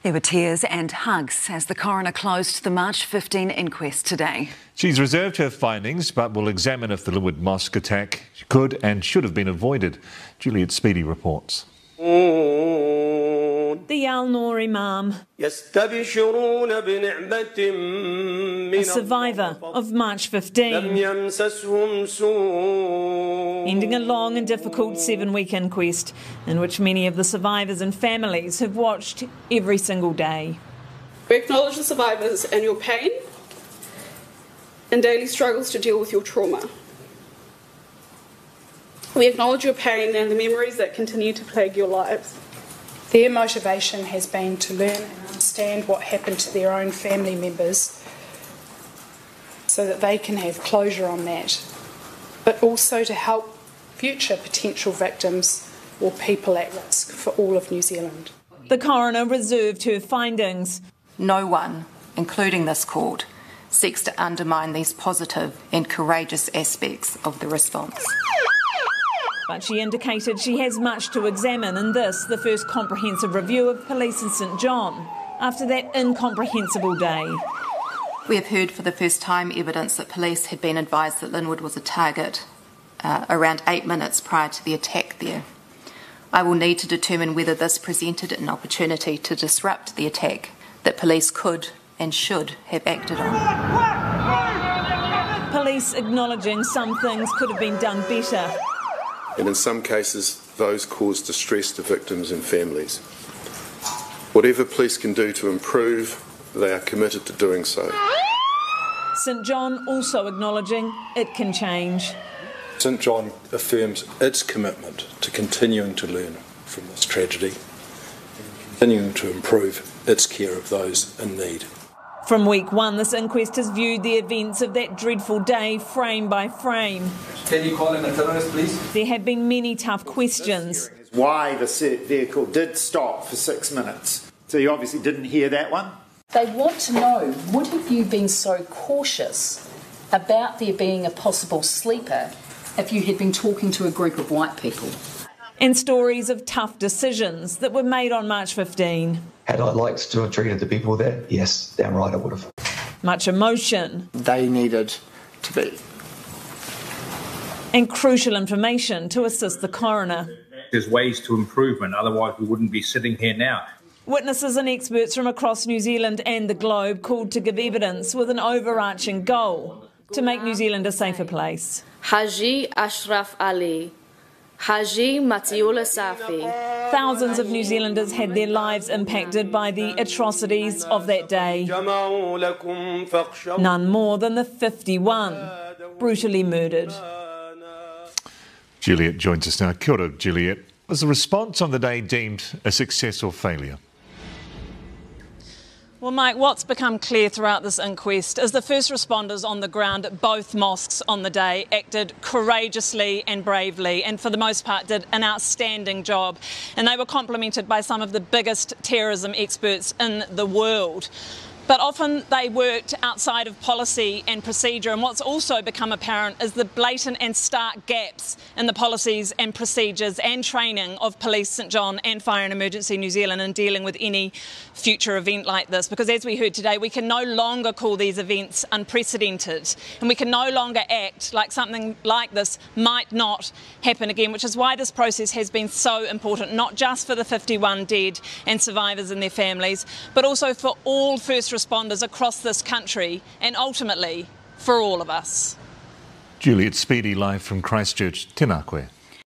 There were tears and hugs as the coroner closed the March 15 inquest today. She's reserved her findings but will examine if the Linwood mosque attack could and should have been avoided. Juliet Speedy reports. The Al-Noor Imam, a survivor of March 15, ending a long and difficult 7-week inquest in which many of the survivors and families have watched every single day. We acknowledge the survivors and your pain and daily struggles to deal with your trauma. We acknowledge your pain and the memories that continue to plague your lives. Their motivation has been to learn and understand what happened to their own family members so that they can have closure on that, but also to help future potential victims or people at risk for all of New Zealand. The coroner reserved her findings. No one, including this court, seeks to undermine these positive and courageous aspects of the response. But she indicated she has much to examine in this, the first comprehensive review of police in St John, after that incomprehensible day. We have heard for the first time evidence that police had been advised that Linwood was a target around 8 minutes prior to the attack there. I will need to determine whether this presented an opportunity to disrupt the attack that police could and should have acted on. Police acknowledging some things could have been done better. And in some cases, those cause distress to victims and families. Whatever police can do to improve, they are committed to doing so. St John also acknowledging it can change. St John affirms its commitment to continuing to learn from this tragedy and continuing to improve its care of those in need. From week one, this inquest has viewed the events of that dreadful day frame by frame. Can you call him a terrorist, please? There have been many tough questions. Why the vehicle did stop for 6 minutes. So you obviously didn't hear that one? They want to know, would have you been so cautious about there being a possible sleeper if you had been talking to a group of white people? And stories of tough decisions that were made on March 15. Had I liked to have treated the people there? Yes, damn right I would have. Much emotion. They needed to be. And crucial information to assist the coroner. There's ways to improvement, otherwise we wouldn't be sitting here now. Witnesses and experts from across New Zealand and the globe called to give evidence with an overarching goal to make New Zealand a safer place. Haji Ashraf Ali. Haji Matiula Safi. Thousands of New Zealanders had their lives impacted by the atrocities of that day. None more than the 51 brutally murdered. Juliet joins us now. Kia ora, Juliet. Was the response on the day deemed a success or failure? Well, Mike, what's become clear throughout this inquest is the first responders on the ground at both mosques on the day acted courageously and bravely and for the most part did an outstanding job. And they were complimented by some of the biggest terrorism experts in the world. But often they worked outside of policy and procedure, and what's also become apparent is the blatant and stark gaps in the policies and procedures and training of Police St John and Fire and Emergency New Zealand in dealing with any future event like this. Because as we heard today, we can no longer call these events unprecedented, and we can no longer act like something like this might not happen again, which is why this process has been so important, not just for the 51 dead and survivors and their families, but also for all first responders across this country and ultimately for all of us. Juliet Speedy live from Christchurch. Tēnā koe.